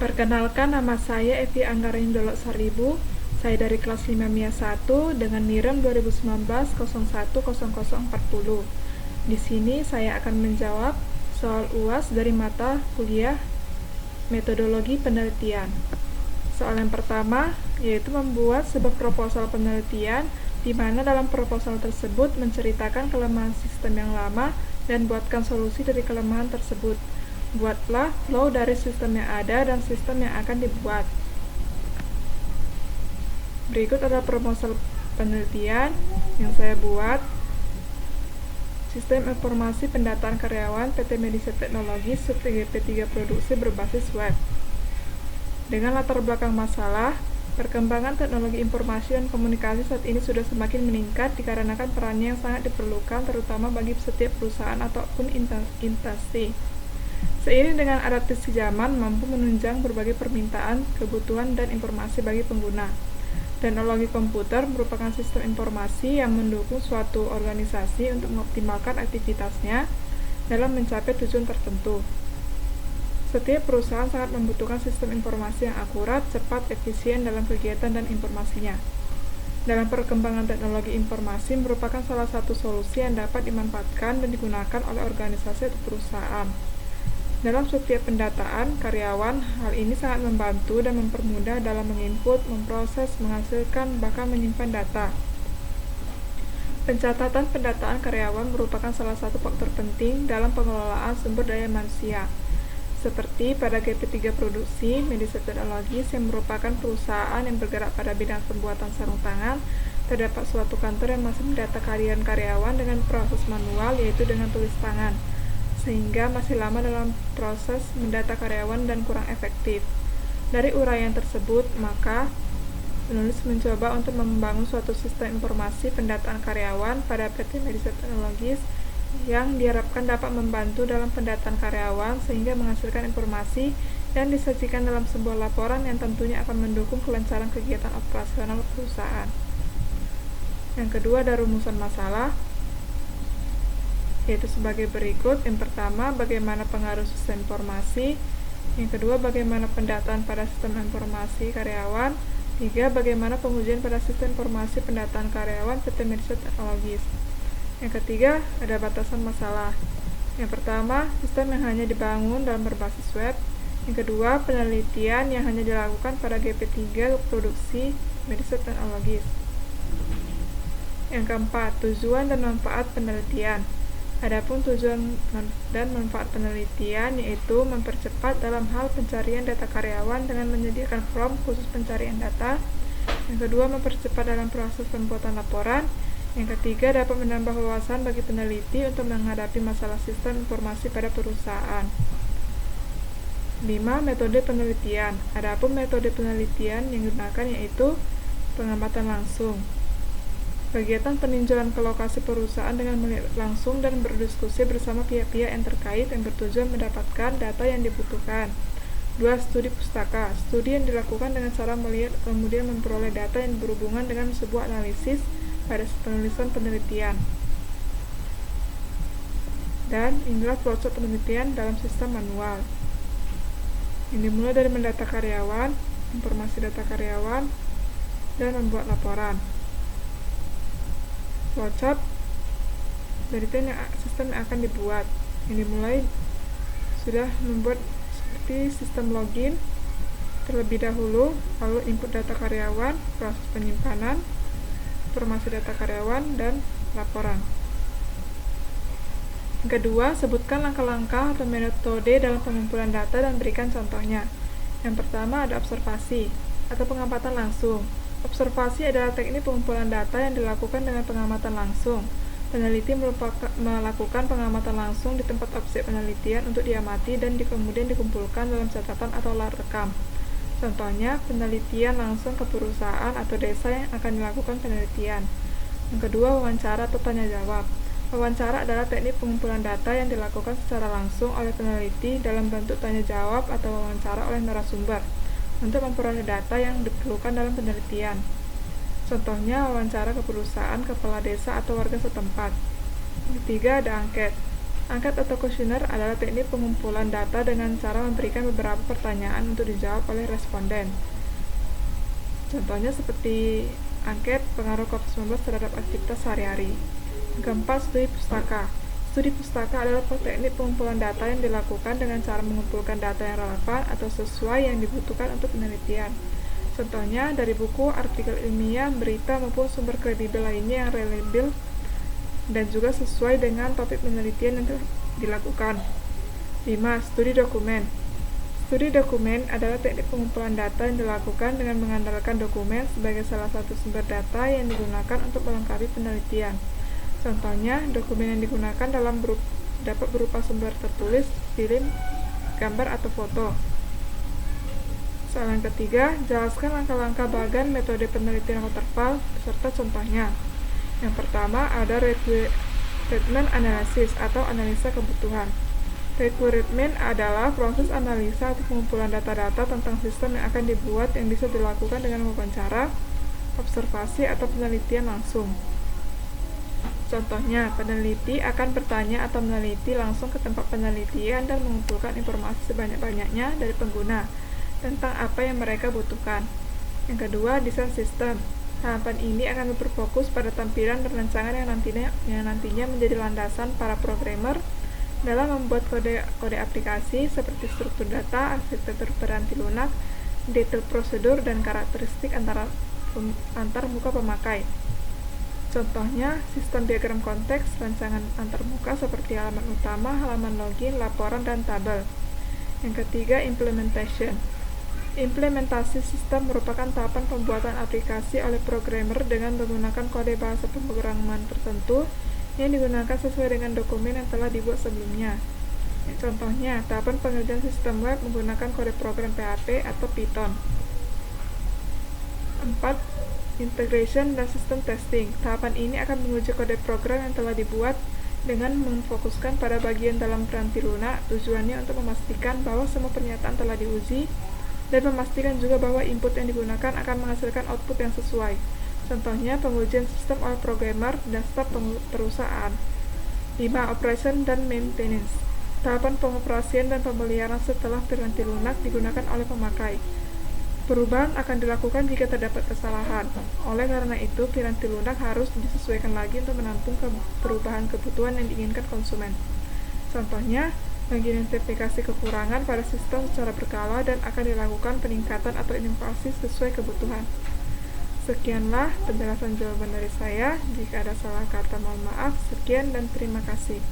Perkenalkan, nama saya Evi Anggarani Dolok Saribu. Saya dari kelas 5 MIA 1 dengan NIREM 2019-010040. Di sini saya akan menjawab soal UAS dari mata kuliah metodologi penelitian. Soal yang pertama yaitu membuat sebuah proposal penelitian di mana dalam proposal tersebut menceritakan kelemahan sistem yang lama dan buatkan solusi dari kelemahan tersebut. Buatlah flow dari sistem yang ada dan sistem yang akan dibuat. Berikut adalah proposal penelitian yang saya buat. Sistem informasi pendataan karyawan PT Mediset Teknologi sub GP3 Produksi berbasis web. Dengan latar belakang masalah, perkembangan teknologi informasi dan komunikasi saat ini sudah semakin meningkat dikarenakan perannya yang sangat diperlukan terutama bagi setiap perusahaan ataupun instansi. Seiring dengan adaptasi zaman mampu menunjang berbagai permintaan, kebutuhan, dan informasi bagi pengguna. Teknologi komputer merupakan sistem informasi yang mendukung suatu organisasi untuk mengoptimalkan aktivitasnya dalam mencapai tujuan tertentu. Setiap perusahaan sangat membutuhkan sistem informasi yang akurat, cepat, efisien dalam kegiatan dan informasinya. Dalam perkembangan teknologi informasi merupakan salah satu solusi yang dapat dimanfaatkan dan digunakan oleh organisasi atau perusahaan. Dalam setiap pendataan karyawan, hal ini sangat membantu dan mempermudah dalam menginput, memproses, menghasilkan, bahkan menyimpan data. Pencatatan pendataan karyawan merupakan salah satu faktor penting dalam pengelolaan sumber daya manusia. Seperti pada GP3 Produksi, Mediset Teknologi yang merupakan perusahaan yang bergerak pada bidang pembuatan sarung tangan, terdapat suatu kantor yang masih mendata harian karyawan dengan proses manual, yaitu dengan tulis tangan, sehingga masih lama dalam proses mendata karyawan dan kurang efektif. Dari uraian tersebut, maka penulis mencoba untuk membangun suatu sistem informasi pendataan karyawan pada PT Mediset Teknologi yang diharapkan dapat membantu dalam pendataan karyawan sehingga menghasilkan informasi yang disajikan dalam sebuah laporan yang tentunya akan mendukung kelancaran kegiatan operasional perusahaan. Yang kedua ada rumusan masalah, yaitu sebagai berikut. Yang pertama, bagaimana pengaruh sistem informasi. Yang kedua, bagaimana pendataan pada sistem informasi karyawan. 3. Bagaimana pengujian pada sistem informasi pendataan karyawan PT Mediset Teknologi. Yang ketiga, ada batasan masalah. Yang pertama, sistem yang hanya dibangun dalam berbasis web. Yang kedua, penelitian yang hanya dilakukan pada GP3 Produksi Mediset Teknologi. Yang keempat, tujuan dan manfaat penelitian. Adapun tujuan dan manfaat penelitian yaitu mempercepat dalam hal pencarian data karyawan dengan menyediakan form khusus pencarian data. Yang kedua, mempercepat dalam proses pembuatan laporan. Yang ketiga, dapat menambah wawasan bagi peneliti untuk menghadapi masalah sistem informasi pada perusahaan. 5. Metode penelitian. Adapun metode penelitian yang digunakan yaitu pengamatan langsung. Kegiatan peninjauan ke lokasi perusahaan dengan melihat langsung dan berdiskusi bersama pihak-pihak yang terkait yang bertujuan mendapatkan data yang dibutuhkan. 2. Studi pustaka. Studi yang dilakukan dengan cara melihat kemudian memperoleh data yang berhubungan dengan sebuah analisis pada penulisan penelitian. Dan inilah proses penelitian dalam sistem manual. Ini dimulai dari mendata karyawan, informasi data karyawan, dan membuat laporan. Flowchart dari sistem yang akan dibuat. Yang dimulai sudah membuat seperti sistem login terlebih dahulu, lalu input data karyawan, proses penyimpanan, informasi data karyawan, dan laporan. Kedua, sebutkan langkah-langkah atau metode dalam pengumpulan data dan berikan contohnya. Yang pertama ada observasi atau pengamatan langsung. Observasi adalah teknik pengumpulan data yang dilakukan dengan pengamatan langsung. Peneliti melakukan pengamatan langsung di tempat objek penelitian untuk diamati dan kemudian dikumpulkan dalam catatan atau rekam. Contohnya, penelitian langsung ke perusahaan atau desa yang akan dilakukan penelitian. Yang kedua, wawancara atau tanya jawab. Wawancara adalah teknik pengumpulan data yang dilakukan secara langsung oleh peneliti dalam bentuk tanya jawab atau wawancara oleh narasumber untuk memperoleh data yang diperlukan dalam penelitian. Contohnya, wawancara ke perusahaan, kepala desa, atau warga setempat. Ketiga, ada angket. Angket atau kuesioner adalah teknik pengumpulan data dengan cara memberikan beberapa pertanyaan untuk dijawab oleh responden. Contohnya seperti angket pengaruh COVID-19 terhadap aktivitas sehari-hari. Keempat, studi pustaka. Studi pustaka adalah teknik pengumpulan data yang dilakukan dengan cara mengumpulkan data yang relevan atau sesuai yang dibutuhkan untuk penelitian. Contohnya dari buku, artikel ilmiah, berita, maupun sumber kredibel lainnya yang reliable dan juga sesuai dengan topik penelitian yang dilakukan. 5. Studi dokumen. Studi dokumen adalah teknik pengumpulan data yang dilakukan dengan mengandalkan dokumen sebagai salah satu sumber data yang digunakan untuk melengkapi penelitian. Contohnya, dokumen yang digunakan dapat berupa sumber tertulis, film, gambar, atau foto. Soalan ketiga, jelaskan langkah-langkah bagan metode penelitian waterfall beserta contohnya. Yang pertama ada requirement analysis atau analisa kebutuhan. Requirement adalah proses analisa atau pengumpulan data-data tentang sistem yang akan dibuat yang bisa dilakukan dengan wawancara, observasi, atau penelitian langsung. Contohnya, peneliti akan bertanya atau meneliti langsung ke tempat penelitian dan mengumpulkan informasi sebanyak-banyaknya dari pengguna tentang apa yang mereka butuhkan. Yang kedua, desain sistem. Tahapan ini akan berfokus pada tampilan dan rancangan yang nantinya menjadi landasan para programmer dalam membuat kode aplikasi seperti struktur data, arsitektur peranti lunak, detail prosedur, dan karakteristik antar muka pemakai. Contohnya, sistem diagram konteks, rancangan antarmuka seperti halaman utama, halaman login, laporan, dan tabel. Yang ketiga, implementation. Implementasi sistem merupakan tahapan pembuatan aplikasi oleh programmer dengan menggunakan kode bahasa pemrograman tertentu yang digunakan sesuai dengan dokumen yang telah dibuat sebelumnya. Contohnya, tahapan pengerjaan sistem web menggunakan kode program PHP atau Python. 4. Integration dan sistem testing. Tahapan ini akan menguji kode program yang telah dibuat dengan memfokuskan pada bagian dalam peranti lunak. Tujuannya untuk memastikan bahwa semua pernyataan telah diuji dan memastikan juga bahwa input yang digunakan akan menghasilkan output yang sesuai. Contohnya, pengujian sistem oleh programmer dan staf perusahaan. 5. Operation dan maintenance. Tahapan pengoperasian dan pemeliharaan setelah piranti lunak digunakan oleh pemakai. Perubahan akan dilakukan jika terdapat kesalahan. Oleh karena itu, piranti lunak harus disesuaikan lagi untuk menampung perubahan kebutuhan yang diinginkan konsumen. Contohnya, mengidentifikasi kekurangan pada sistem secara berkala dan akan dilakukan peningkatan atau inovasi sesuai kebutuhan. Sekianlah penjelasan jawaban dari saya. Jika ada salah kata, mohon maaf. Sekian dan terima kasih.